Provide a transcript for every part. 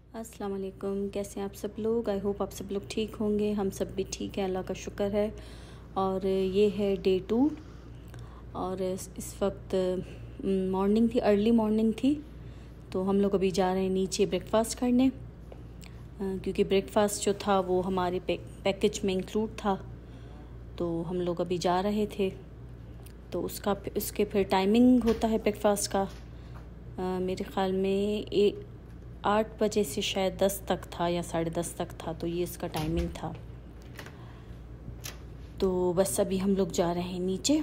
अस्सलाम वालेकुम। कैसे हैं आप सब लोग? आई होप आप सब लोग ठीक होंगे। हम सब भी ठीक हैं, अल्लाह का शुक्र है। और ये है डे 2 और इस वक्त मॉर्निंग थी, अर्ली मॉर्निंग थी। तो हम लोग अभी जा रहे हैं नीचे ब्रेकफास्ट करने, क्योंकि ब्रेकफास्ट जो था वो हमारे पैकेज में इंक्लूड था। तो हम लोग अभी जा रहे थे। तो उसके फिर टाइमिंग होता है ब्रेकफास्ट का, मेरे ख़्याल में 8 बजे से शायद 10 तक था या 10:30 तक था। तो ये इसका टाइमिंग था। तो बस अभी हम लोग जा रहे हैं नीचे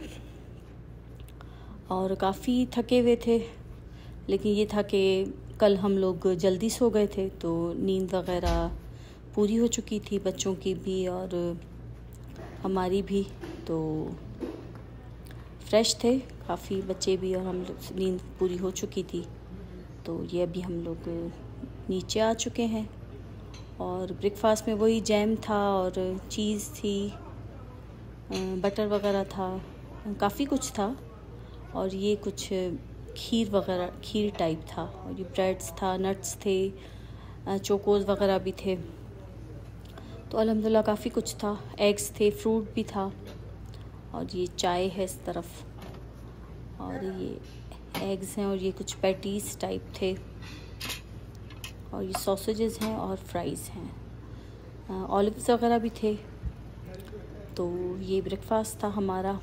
और काफ़ी थके हुए थे, लेकिन ये था कि कल हम लोग जल्दी सो गए थे तो नींद वगैरह पूरी हो चुकी थी, बच्चों की भी और हमारी भी। तो फ्रेश थे काफ़ी बच्चे भी और हम लोग, नींद पूरी हो चुकी थी। तो ये अभी हम लोग नीचे आ चुके हैं और ब्रेकफास्ट में वही जैम था और चीज़ थी, बटर वगैरह था, काफ़ी कुछ था। और ये कुछ खीर टाइप था और ये ब्रेड्स था, नट्स थे, चोकोज़ वगैरह भी थे। तो अल्हम्दुलिल्लाह काफ़ी कुछ था, एग्स थे, फ्रूट भी था और ये चाय है इस तरफ और ये एग्स हैं और ये कुछ पैटीज़ टाइप थे और ये सॉसेजेस हैं और फ्राइज़ हैं, ऑलिव्स वगैरह भी थे। तो ये ब्रेकफास्ट था हमारा।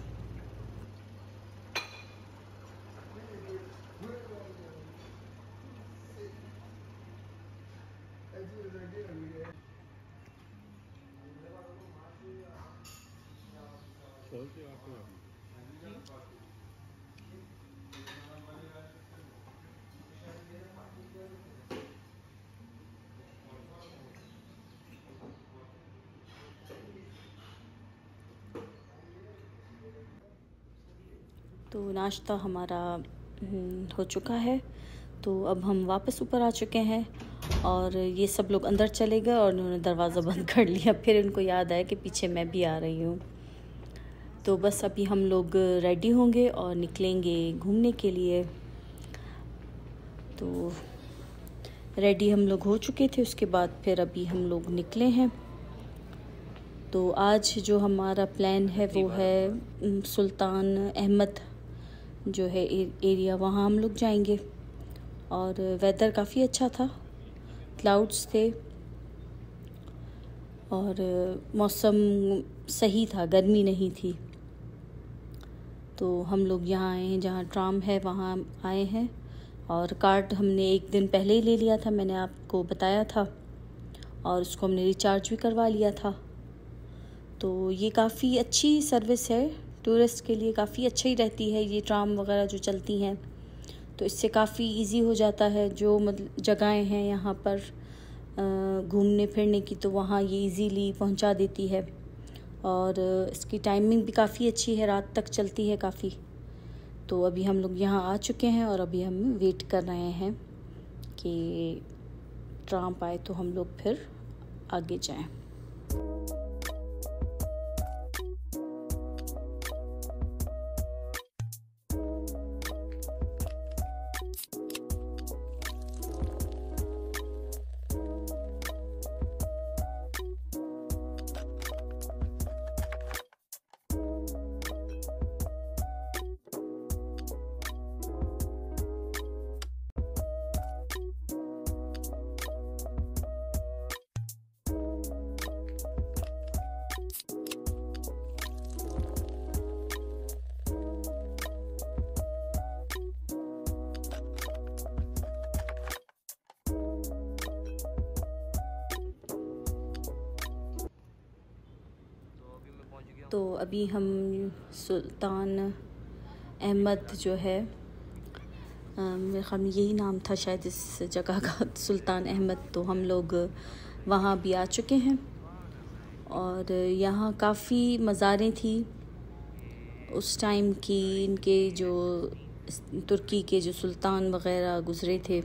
तो नाश्ता हमारा हो चुका है। तो अब हम वापस ऊपर आ चुके हैं और ये सब लोग अंदर चले गए और उन्होंने दरवाज़ा बंद कर लिया। फिर उनको याद आया कि पीछे मैं भी आ रही हूँ। तो बस अभी हम लोग रेडी होंगे और निकलेंगे घूमने के लिए। तो रेडी हम लोग हो चुके थे, उसके बाद फिर अभी हम लोग निकले हैं। तो आज जो हमारा प्लान है वो है सुल्तान अहमद जो है एरिया, वहाँ हम लोग जाएंगे। और वेदर काफ़ी अच्छा था, क्लाउड्स थे और मौसम सही था, गर्मी नहीं थी। तो हम लोग यहाँ आए हैं जहाँ ट्राम है, वहाँ आए हैं। और कार्ड हमने एक दिन पहले ही ले लिया था, मैंने आपको बताया था, और उसको हमने रिचार्ज भी करवा लिया था। तो ये काफ़ी अच्छी सर्विस है, टूरिस्ट के लिए काफ़ी अच्छा ही रहती है ये ट्राम वगैरह जो चलती हैं। तो इससे काफ़ी इजी हो जाता है, जो मतलब जगहें हैं यहाँ पर घूमने फिरने की, तो वहाँ ये इजीली पहुँचा देती है। और इसकी टाइमिंग भी काफ़ी अच्छी है, रात तक चलती है काफ़ी। तो अभी हम लोग यहाँ आ चुके हैं और अभी हम वेट कर रहे हैं कि ट्राम आए तो हम लोग फिर आगे जाएं। तो अभी हम सुल्तान अहमद जो है, मेरे ख़्याल में यही नाम था शायद इस जगह का, सुल्तान अहमद। तो हम लोग वहाँ भी आ चुके हैं और यहाँ काफ़ी मज़ारें थी उस टाइम की, इनके जो तुर्की के जो सुल्तान वग़ैरह गुज़रे थे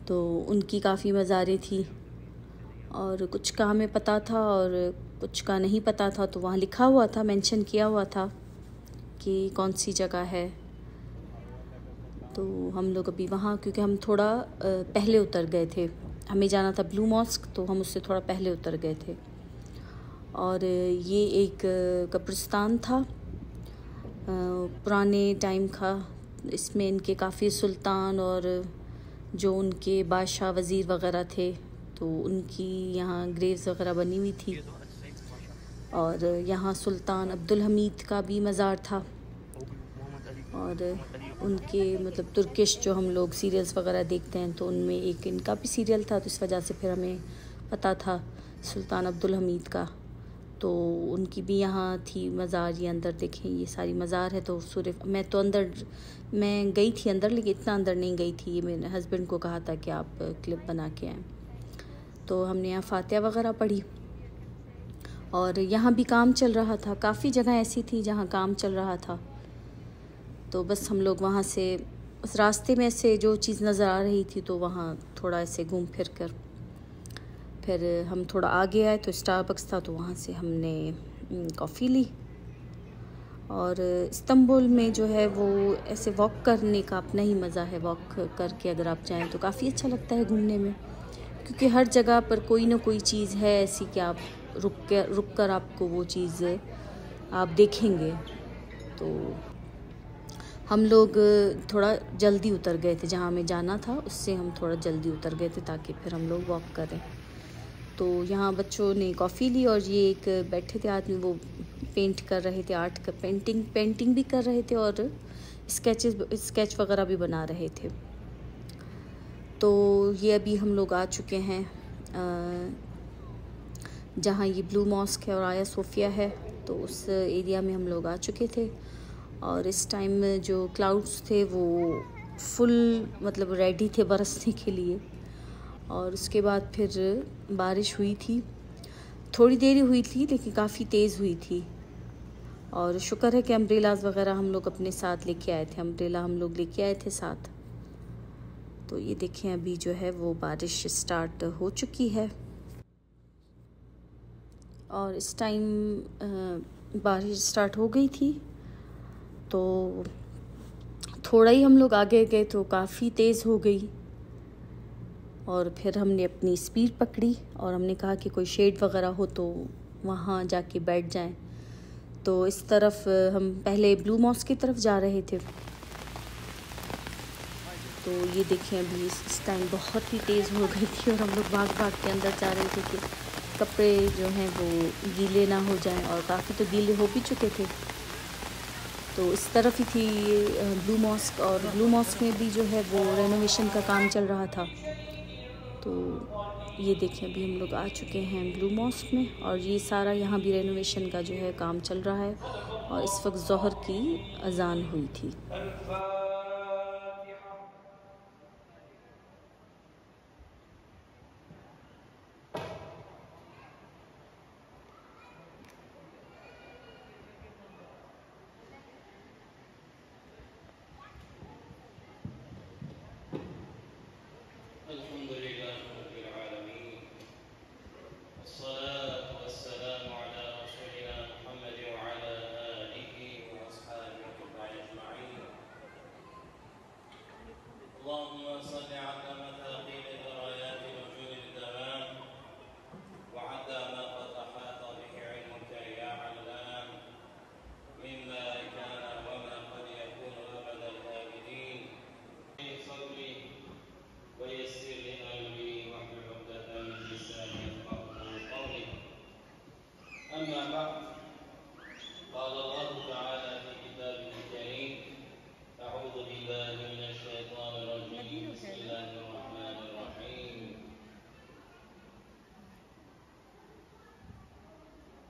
तो उनकी काफ़ी मज़ारें थी। और कुछ का हमें पता था और कुछ का नहीं पता था। तो वहाँ लिखा हुआ था, मेंशन किया हुआ था कि कौन सी जगह है। तो हम लोग अभी वहाँ, क्योंकि हम थोड़ा पहले उतर गए थे, हमें जाना था ब्लू मॉस्क, तो हम उससे थोड़ा पहले उतर गए थे। और ये एक कब्रिस्तान था पुराने टाइम का। इसमें इनके काफ़ी सुल्तान और जो उनके बादशाह वज़ीर वग़ैरह थे, तो उनकी यहाँ ग्रेव्स वग़ैरह बनी हुई थी। और यहाँ सुल्तान अब्दुल हमीद का भी मज़ार था। और उनके मतलब तुर्किश जो हम लोग सीरियल्स वग़ैरह देखते हैं, तो उनमें एक इनका भी सीरियल था, तो इस वजह से फिर हमें पता था सुल्तान अब्दुल हमीद का। तो उनकी भी यहाँ थी मज़ार। ये अंदर देखें, ये सारी मज़ार है। तो मैं गई थी अंदर, लेकिन इतना अंदर नहीं गई थी। ये मेरे हस्बैंड को कहा था कि आप क्लिप बना के आएँ। तो हमने यहाँ फातिहा वग़ैरह पढ़ी। और यहाँ भी काम चल रहा था, काफ़ी जगह ऐसी थी जहाँ काम चल रहा था। तो बस हम लोग वहाँ से उस रास्ते में से जो चीज़ नज़र आ रही थी, तो वहाँ थोड़ा ऐसे घूम फिर कर फिर हम थोड़ा आगे आए, तो स्टारबक्स था, तो वहाँ से हमने कॉफ़ी ली। और इस्तांबुल में जो है वो ऐसे वॉक करने का अपना ही मज़ा है। वॉक करके अगर आप जाएं तो काफ़ी अच्छा लगता है घूमने में, क्योंकि हर जगह पर कोई ना कोई चीज़ है ऐसी कि आप रुक कर आपको वो चीज़ आप देखेंगे। तो हम लोग थोड़ा जल्दी उतर गए थे, जहाँ हमें जाना था उससे हम थोड़ा जल्दी उतर गए थे ताकि फिर हम लोग वॉक करें। तो यहाँ बच्चों ने कॉफ़ी ली और ये एक बैठे थे आदमी, वो पेंट कर रहे थे, आर्ट का पेंटिंग भी कर रहे थे और स्केच वगैरह भी बना रहे थे। तो ये अभी हम लोग आ चुके हैं जहाँ ये ब्लू मॉस्क है और आया सोफिया है, तो उस एरिया में हम लोग आ चुके थे। और इस टाइम जो क्लाउड्स थे वो फुल मतलब रेडी थे बरसने के लिए। और उसके बाद फिर बारिश हुई थी, थोड़ी देर ही हुई थी लेकिन काफ़ी तेज़ हुई थी। और शुक्र है कि अम्ब्रेलाज वगैरह हम लोग अपने साथ लेके आए थे, अम्ब्रेला हम लोग लेके आए थे साथ। तो ये देखें अभी जो है वो बारिश स्टार्ट हो चुकी है। और इस टाइम बारिश स्टार्ट हो गई थी, तो थोड़ा ही हम लोग आगे गए तो काफ़ी तेज़ हो गई। और फिर हमने अपनी स्पीड पकड़ी और हमने कहा कि कोई शेड वगैरह हो तो वहाँ जाके बैठ जाएं। तो इस तरफ हम पहले ब्लू मॉस्क की तरफ जा रहे थे। तो ये देखें अभी इस टाइम बहुत ही तेज़ हो गई थी और हम लोग भाग के अंदर जा रहे थे कि कपड़े जो हैं वो गीले ना हो जाएं, और काफ़ी तो गीले हो भी चुके थे। तो इस तरफ ही थी ब्लू मॉस्क, और ब्लू मॉस्क में भी जो है वो रेनोवेशन का काम चल रहा था। तो ये देखें अभी हम लोग आ चुके हैं ब्लू मॉस्क में, और ये सारा यहाँ भी रेनोवेशन का जो है काम चल रहा है। और इस वक्त ज़ोहर की अजान हुई थी।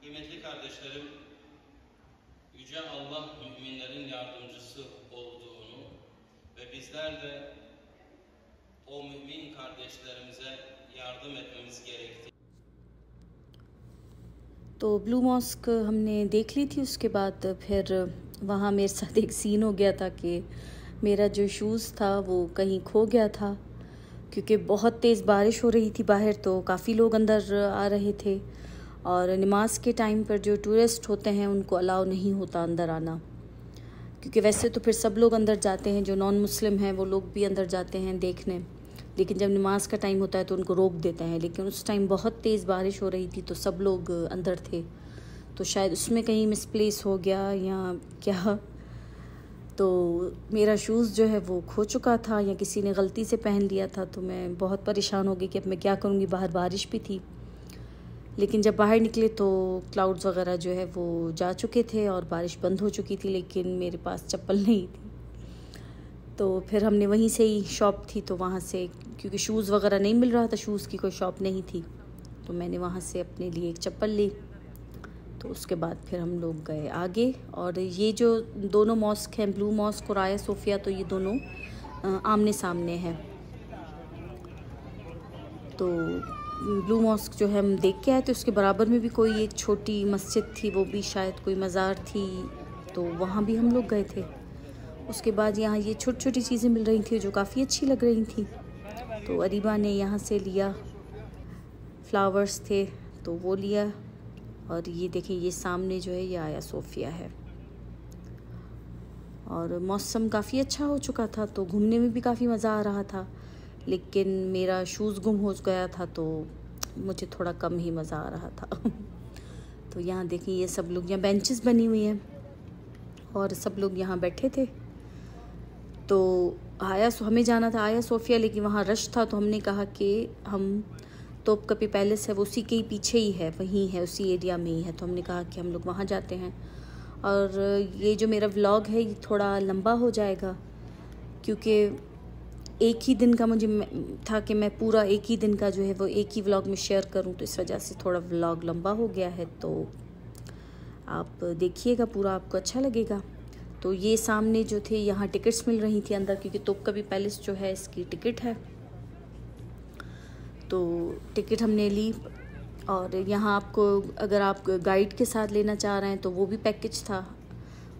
Kıymetli kardeşlerim, Yüce Allah müminlerin yardımcısı olduğunu ve bizler de o mümin kardeşlerimize yardım etmemiz gerektiğini तो ब्लू मॉस्क हमने देख ली थी। उसके बाद फिर वहाँ मेरे साथ एक सीन हो गया था कि मेरा जो शूज़ था वो कहीं खो गया था, क्योंकि बहुत तेज़ बारिश हो रही थी बाहर, तो काफ़ी लोग अंदर आ रहे थे और नमाज के टाइम पर जो टूरिस्ट होते हैं उनको अलाउ नहीं होता अंदर आना, क्योंकि वैसे तो फिर सब लोग अंदर जाते हैं, जो नॉन मुस्लिम हैं वो लोग भी अंदर जाते हैं देखने, लेकिन जब नमाज का टाइम होता है तो उनको रोक देते हैं। लेकिन उस टाइम बहुत तेज़ बारिश हो रही थी तो सब लोग अंदर थे, तो शायद उसमें कहीं मिसप्लेस हो गया या क्या, तो मेरा शूज़ जो है वो खो चुका था या किसी ने गलती से पहन लिया था। तो मैं बहुत परेशान हो गई कि अब मैं क्या करूँगी, बाहर बारिश भी थी। लेकिन जब बाहर निकले तो क्लाउड्स वगैरह जो है वो जा चुके थे और बारिश बंद हो चुकी थी, लेकिन मेरे पास चप्पल नहीं थी। तो फिर हमने वहीं से ही शॉप थी तो वहाँ से, क्योंकि शूज़ वगैरह नहीं मिल रहा था, शूज़ की कोई शॉप नहीं थी, तो मैंने वहाँ से अपने लिए एक चप्पल ली। तो उसके बाद फिर हम लोग गए आगे। और ये जो दोनों मॉस्क हैं, ब्लू मॉस्क और आया सोफिया, तो ये दोनों आमने सामने हैं। तो ब्लू मॉस्क जो है हम देख के आए, तो उसके बराबर में भी कोई एक छोटी मस्जिद थी, वो भी शायद कोई मज़ार थी, तो वहाँ भी हम लोग गए थे। उसके बाद यहाँ ये छोटी छोटी चीज़ें मिल रही थी जो काफ़ी अच्छी लग रही थी, तो अरीबा ने यहाँ से लिया, फ्लावर्स थे तो वो लिया। और ये देखिए, ये सामने जो है ये आया सोफिया है। और मौसम काफ़ी अच्छा हो चुका था तो घूमने में भी काफ़ी मज़ा आ रहा था, लेकिन मेरा शूज़ गुम हो गया था तो मुझे थोड़ा कम ही मज़ा आ रहा था। तो यहाँ देखिए, ये सब लोग, यहाँ बेंचेस बनी हुई हैं और सब लोग यहाँ बैठे थे। तो हमें जाना था आया सोफिया, लेकिन वहाँ रश था, तो हमने कहा कि हम तोपकपी पैलेस है वो उसी के ही पीछे ही है, वहीं है, उसी एरिया में ही है, तो हमने कहा कि हम लोग वहाँ जाते हैं। और ये जो मेरा व्लॉग है ये थोड़ा लंबा हो जाएगा, क्योंकि एक ही दिन का मुझे था कि मैं पूरा एक ही दिन का जो है वो एक ही व्लॉग में शेयर करूं, तो इस वजह से थोड़ा व्लॉग लंबा हो गया है। तो आप देखिएगा पूरा, आपको अच्छा लगेगा। तो ये सामने जो थे यहाँ टिकट्स मिल रही थी अंदर, क्योंकि तोपकपी पैलेस जो है इसकी टिकट है, तो टिकट हमने ली। और यहाँ आपको, अगर आप गाइड के साथ लेना चाह रहे हैं तो वो भी पैकेज था,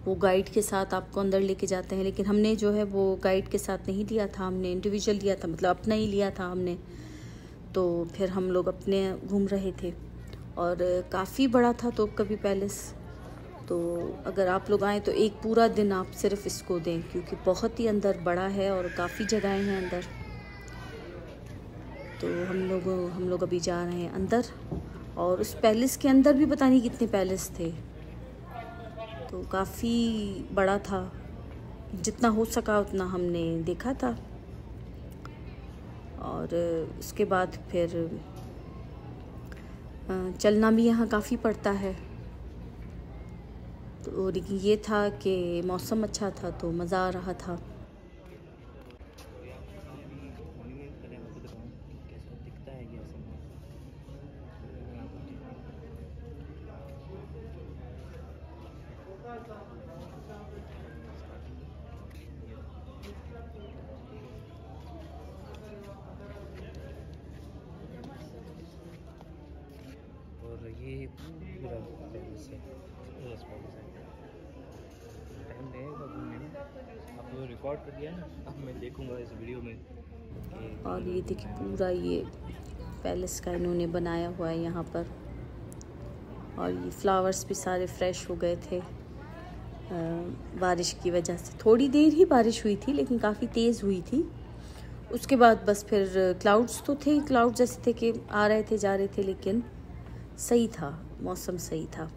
वो गाइड के साथ आपको अंदर लेके जाते हैं, लेकिन हमने जो है वो गाइड के साथ नहीं लिया था, हमने इंडिविजुअल लिया था, मतलब अपना ही लिया था हमने। तो फिर हम लोग अपने घूम रहे थे और काफ़ी बड़ा था तोपकपी पैलेस। तो अगर आप लोग आएँ तो एक पूरा दिन आप सिर्फ इसको दें, क्योंकि बहुत ही अंदर बड़ा है और काफ़ी जगहें हैं अंदर। तो हम लोग अभी जा रहे हैं अंदर, और उस पैलेस के अंदर भी पता नहीं कितने पैलेस थे, तो काफ़ी बड़ा था, जितना हो सका उतना हमने देखा था। और उसके बाद फिर चलना भी यहाँ काफ़ी पड़ता है। तो लेकिन ये था कि मौसम अच्छा था तो मज़ा आ रहा था। और ये पूरा पैलेस है, टाइम लगेगा घूमने में। आप लोग रिकॉर्ड कर दिया ना, अब मैं देखूंगा इस वीडियो में। और ये देखिए पूरा ये पैलेस का इन्होंने बनाया हुआ है यहाँ पर, और ये फ्लावर्स भी सारे फ्रेश हो गए थे बारिश की वजह से। थोड़ी देर ही बारिश हुई थी लेकिन काफ़ी तेज़ हुई थी। उसके बाद बस फिर क्लाउड्स तो थे, क्लाउड जैसे थे कि आ रहे थे जा रहे थे, लेकिन सही था, मौसम सही था।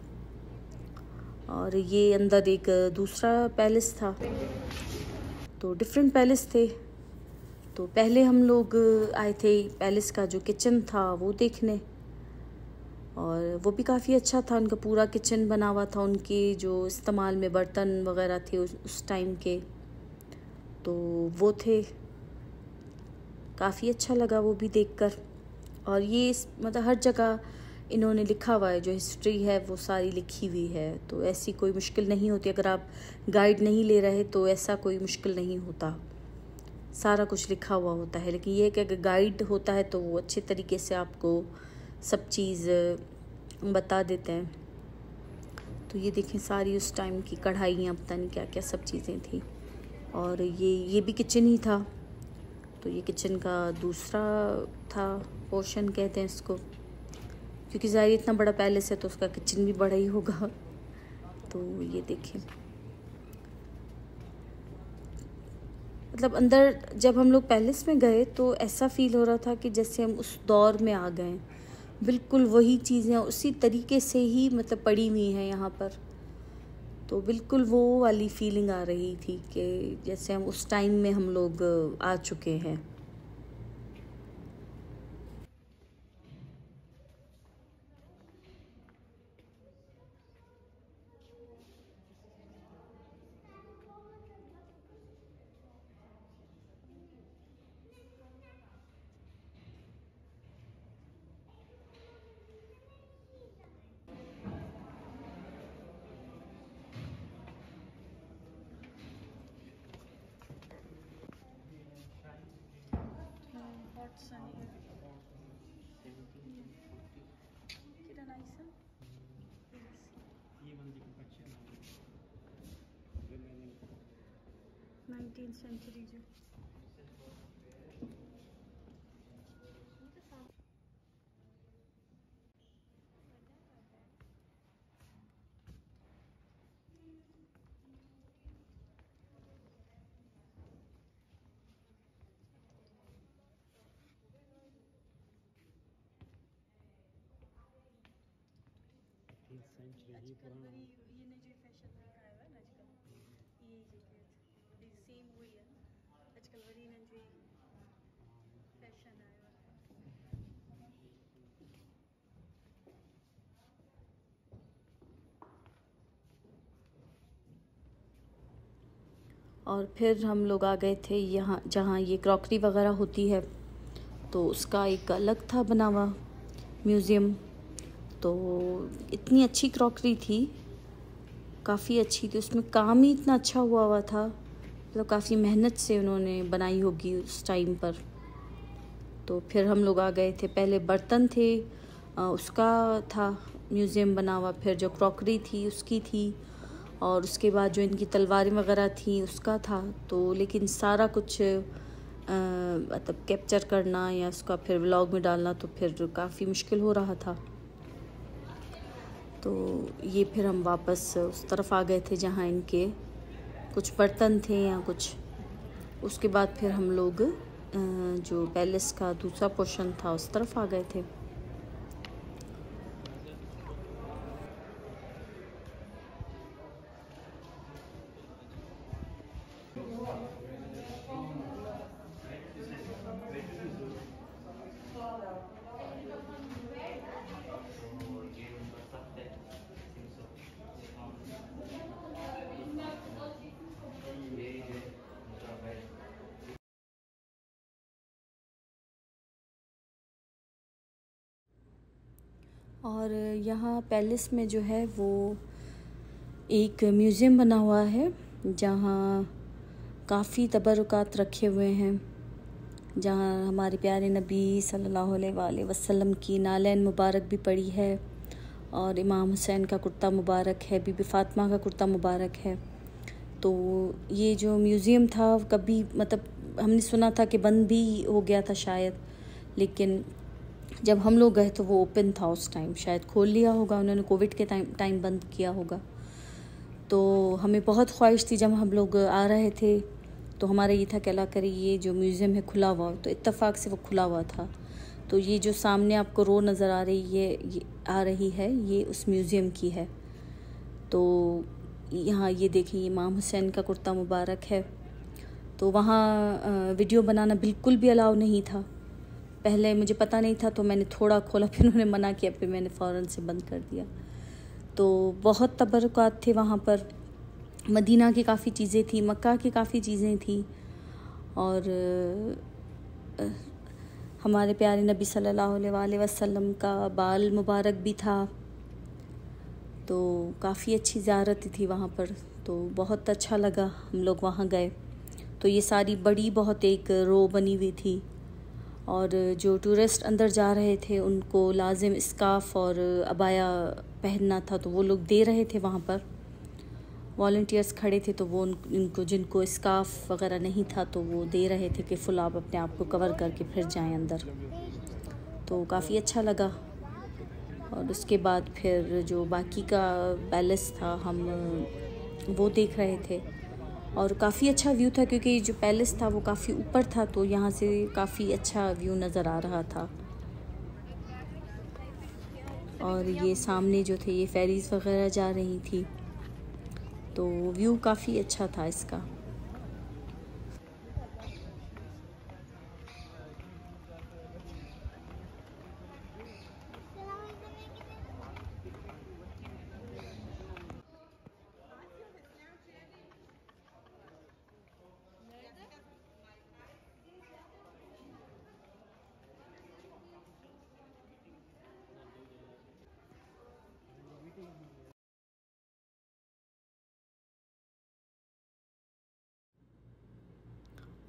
और ये अंदर एक दूसरा पैलेस था, तो डिफरेंट पैलेस थे। तो पहले हम लोग आए थे पैलेस का जो किचन था वो देखने, और वो भी काफ़ी अच्छा था, उनका पूरा किचन बना हुआ था, उनके जो इस्तेमाल में बर्तन वगैरह थे उस टाइम के, तो वो थे, काफ़ी अच्छा लगा वो भी देखकर। और ये मतलब हर जगह इन्होंने लिखा हुआ है, जो हिस्ट्री है वो सारी लिखी हुई है, तो ऐसी कोई मुश्किल नहीं होती। अगर आप गाइड नहीं ले रहे तो ऐसा कोई मुश्किल नहीं होता, सारा कुछ लिखा हुआ होता है। लेकिन ये कि अगर गाइड होता है तो वो अच्छे तरीके से आपको सब चीज़ बता देते हैं। तो ये देखें सारी उस टाइम की कढ़ाइयाँ, पता नहीं क्या क्या सब चीज़ें थी। और ये भी किचन ही था, तो ये किचन का दूसरा था पोर्शन कहते हैं इसको, क्योंकि ज़ाहिर इतना बड़ा पैलेस है तो उसका किचन भी बड़ा ही होगा। तो ये देखें, मतलब अंदर जब हम लोग पैलेस में गए तो ऐसा फील हो रहा था कि जैसे हम उस दौर में आ गए, बिल्कुल वही चीज़ें उसी तरीके से ही मतलब पड़ी हुई हैं यहाँ पर। तो बिल्कुल वो वाली फीलिंग आ रही थी कि जैसे हम उस टाइम में हम लोग आ चुके हैं। सेंचुरी जो सेंचुरी पुराना ये नए जो फैशन का आया है ना आजकल, ये जैकेट सेम वही है आजकल वही ना जो फैशन आया है। और फिर हम लोग आ गए थे यहाँ जहाँ ये क्रॉकरी वगैरह होती है, तो उसका एक अलग था बना हुआ म्यूज़ियम। तो इतनी अच्छी क्रॉकरी थी, काफ़ी अच्छी थी, उसमें काम ही इतना अच्छा हुआ था, मतलब काफ़ी मेहनत से उन्होंने बनाई होगी उस टाइम पर। तो फिर हम लोग आ गए थे, पहले बर्तन थे उसका था म्यूज़ियम बना हुआ, फिर जो क्रॉकरी थी उसकी थी, और उसके बाद जो इनकी तलवारें वगैरह थी उसका था। तो लेकिन सारा कुछ मतलब कैप्चर करना या उसका फिर व्लॉग में डालना तो फिर काफ़ी मुश्किल हो रहा था। तो ये फिर हम वापस उस तरफ आ गए थे जहाँ इनके कुछ बर्तन थे या कुछ। उसके बाद फिर हम लोग जो पैलेस का दूसरा पोर्शन था उस तरफ आ गए थे। और यहाँ पैलेस में जो है वो एक म्यूज़ियम बना हुआ है जहाँ काफ़ी तबरुकात रखे हुए हैं, जहाँ हमारे प्यारे नबी सल्लल्लाहु अलैहि वसल्लम की नालैन मुबारक भी पड़ी है, और इमाम हुसैन का कुर्ता मुबारक है, बीबी फ़ातिमा का कुर्ता मुबारक है। तो ये जो म्यूज़ियम था कभी मतलब हमने सुना था कि बंद भी हो गया था शायद, लेकिन जब हम लोग गए तो वो ओपन था उस टाइम, शायद खोल लिया होगा उन्होंने, कोविड के टाइम बंद किया होगा। तो हमें बहुत ख्वाहिश थी, जब हम लोग आ रहे थे तो हमारा ये था कि अल्लाह करे ये जो म्यूज़ियम है खुला हुआ हो, तो इत्तेफाक से वो खुला हुआ था। तो ये जो सामने आपको रो नज़र आ रही है ये उस म्यूज़ियम की है। तो यहाँ ये देखिए इमाम हुसैन का कुर्ता मुबारक है। तो वहाँ वीडियो बनाना बिल्कुल भी अलाउ नहीं था, पहले मुझे पता नहीं था तो मैंने थोड़ा खोला, फिर उन्होंने मना किया, फिर मैंने फ़ौरन से बंद कर दिया। तो बहुत तबरुकात थे वहाँ पर, मदीना की काफ़ी चीज़ें थी, मक्का की काफ़ी चीज़ें थी, और हमारे प्यारे नबी सल्लल्लाहु अलैहि वसल्लम का बाल मुबारक भी था। तो काफ़ी अच्छी ज़ियारत थी वहाँ पर, तो बहुत अच्छा लगा हम लोग वहाँ गए। तो ये सारी बड़ी बहुत एक रो बनी हुई थी, और जो टूरिस्ट अंदर जा रहे थे उनको लाजिम स्कार्फ़ और अबाया पहनना था, तो वो लोग दे रहे थे। वहाँ पर वॉलंटियर्स खड़े थे, तो वो इनको जिनको स्कार्फ़ वगैरह नहीं था तो वो दे रहे थे कि फुल आप अपने आप को कवर करके फिर जाएं अंदर। तो काफ़ी अच्छा लगा। और उसके बाद फिर जो बाकी का पैलेस था हम वो देख रहे थे, और काफ़ी अच्छा व्यू था क्योंकि जो पैलेस था वो काफ़ी ऊपर था, तो यहाँ से काफ़ी अच्छा व्यू नज़र आ रहा था। और ये सामने जो थे ये फेरीज़ वगैरह जा रही थी, तो व्यू काफ़ी अच्छा था इसका।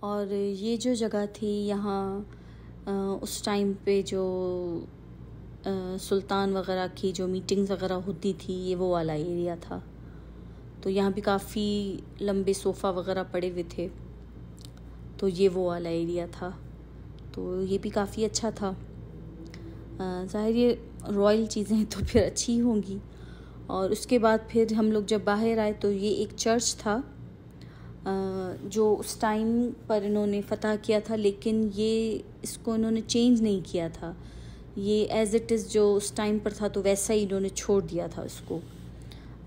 और ये जो जगह थी यहाँ उस टाइम पे जो सुल्तान वगैरह की जो मीटिंग्स वगैरह होती थी, ये वो वाला एरिया था। तो यहाँ भी काफ़ी लंबे सोफ़ा वगैरह पड़े हुए थे, तो ये वो वाला एरिया था। तो ये भी काफ़ी अच्छा था। ज़ाहिर ये रॉयल चीज़ें तो फिर अच्छी ही होंगी। और उसके बाद फिर हम लोग जब बाहर आए तो ये एक चर्च था जो उस टाइम पर इन्होंने फ़तह किया था, लेकिन ये इसको इन्होंने चेंज नहीं किया था। ये एज़ इट इज़ जो उस टाइम पर था तो वैसा ही इन्होंने छोड़ दिया था इसको।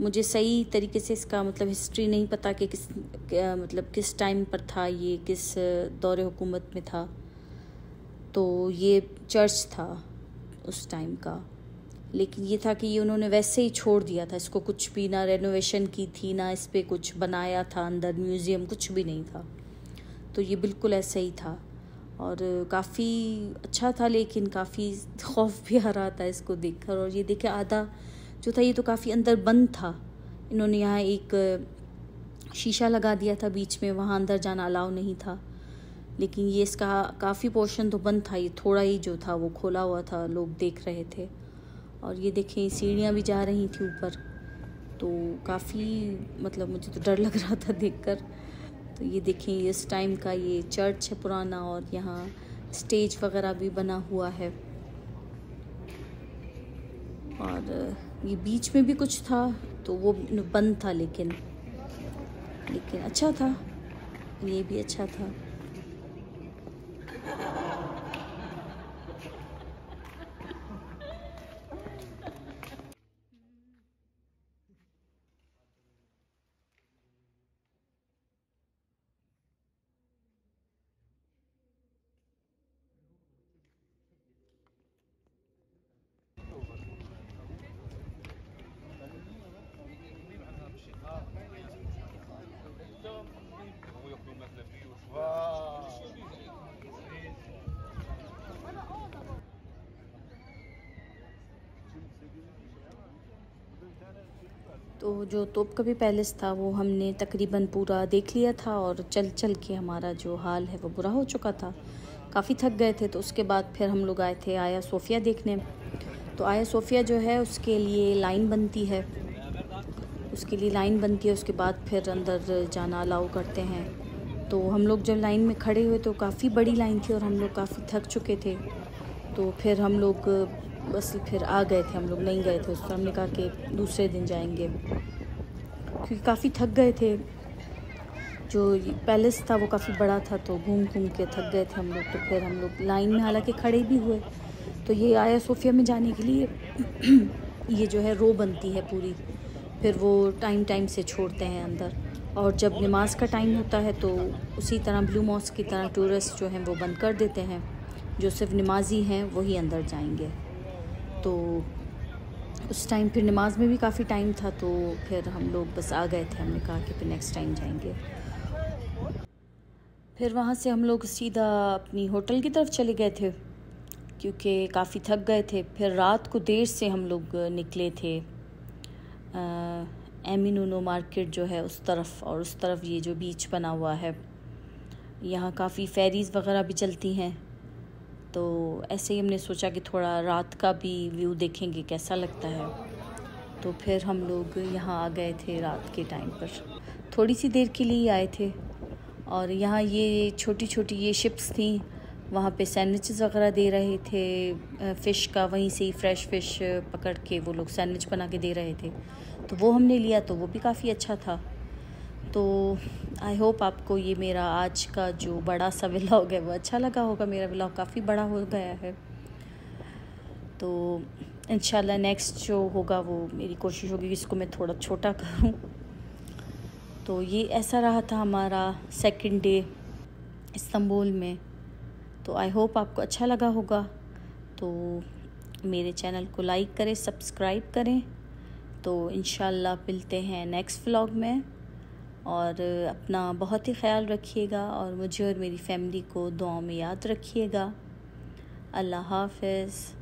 मुझे सही तरीके से इसका मतलब हिस्ट्री नहीं पता कि किस टाइम पर था, ये किस दौरे हुकूमत में था। तो ये चर्च था उस टाइम का, लेकिन ये था कि ये उन्होंने वैसे ही छोड़ दिया था इसको। कुछ भी ना रेनोवेशन की थी, ना इस पे कुछ बनाया था, अंदर म्यूज़ियम कुछ भी नहीं था। तो ये बिल्कुल ऐसा ही था और काफ़ी अच्छा था, लेकिन काफ़ी खौफ भी आ रहा था इसको देखकर। और ये देखे आधा जो था ये तो काफ़ी अंदर बंद था। इन्होंने यहाँ एक शीशा लगा दिया था बीच में, वहाँ अंदर जाना अलाउ नहीं था, लेकिन ये इसका काफ़ी पोर्शन तो बंद था। ये थोड़ा ही जो था वो खोला हुआ था, लोग देख रहे थे। और ये देखें सीढ़ियाँ भी जा रही थी ऊपर, तो काफ़ी मतलब मुझे तो डर लग रहा था देखकर। तो ये देखें इस टाइम का ये चर्च है पुराना, और यहाँ स्टेज वगैरह भी बना हुआ है। और ये बीच में भी कुछ था तो वो बंद था, लेकिन अच्छा था, ये भी अच्छा था। तो जो तोपकपी पैलेस था वो हमने तकरीबन पूरा देख लिया था, और चल के हमारा जो हाल है वो बुरा हो चुका था, काफ़ी थक गए थे। तो उसके बाद फिर हम लोग आए थे आया सोफ़िया देखने। तो आया सोफ़िया जो है उसके लिए लाइन बनती है, उसके बाद फिर अंदर जाना अलाउ करते हैं। तो हम लोग जब लाइन में खड़े हुए तो काफ़ी बड़ी लाइन थी और हम लोग काफ़ी थक चुके थे, तो फिर हम लोग बस फिर आ गए थे, हम लोग नहीं गए थे। उसको हमने कहा कि दूसरे दिन जाएंगे, क्योंकि काफ़ी थक गए थे। जो पैलेस था वो काफ़ी बड़ा था, तो घूम के थक गए थे हम लोग। तो फिर हम लोग लाइन में हालांकि खड़े भी हुए। तो ये आया सोफ़िया में जाने के लिए ये जो है रो बनती है पूरी, फिर वो टाइम से छोड़ते हैं अंदर। और जब नमाज का टाइम होता है तो उसी तरह ब्लू मॉस्क की तरह टूरिस्ट जो हैं वो बंद कर देते हैं, जो सिर्फ नमाजी हैं वही अंदर जाएंगे। तो उस टाइम फिर नमाज में भी काफ़ी टाइम था, तो फिर हम लोग बस आ गए थे। हमने कहा कि फिर नेक्स्ट टाइम जाएंगे। फिर वहाँ से हम लोग सीधा अपनी होटल की तरफ चले गए थे, क्योंकि काफ़ी थक गए थे। फिर रात को देर से हम लोग निकले थे एमिनूनो मार्केट जो है उस तरफ, और उस तरफ ये जो बीच बना हुआ है, यहाँ काफ़ी फेरीज़ वगैरह भी चलती हैं। तो ऐसे ही हमने सोचा कि थोड़ा रात का भी व्यू देखेंगे कैसा लगता है। तो फिर हम लोग यहाँ आ गए थे रात के टाइम पर, थोड़ी सी देर के लिए आए थे। और यहाँ ये छोटी छोटी ये शिप्स थी, वहाँ पे सैंडविचेस वगैरह दे रहे थे फ़िश का, वहीं से ही फ्रेश फ़िश पकड़ के वो लोग सैंडविच बना के दे रहे थे। तो वो हमने लिया, तो वो भी काफ़ी अच्छा था। तो आई होप आपको ये मेरा आज का जो बड़ा सा व्लॉग है वो अच्छा लगा होगा। मेरा व्लॉग काफ़ी बड़ा हो गया है, तो इंशाल्लाह नेक्स्ट जो होगा वो मेरी कोशिश होगी कि इसको मैं थोड़ा छोटा करूं। तो ये ऐसा रहा था हमारा सेकंड डे इस्तांबुल में। तो आई होप आपको अच्छा लगा होगा। तो मेरे चैनल को लाइक करें, सब्सक्राइब करें। तो इंशाल्लाह मिलते हैं नेक्स्ट व्लॉग में। और अपना बहुत ही ख्याल रखिएगा और मुझे और मेरी फैमिली को दुआ में याद रखिएगा। अल्लाह हाफ़िज़।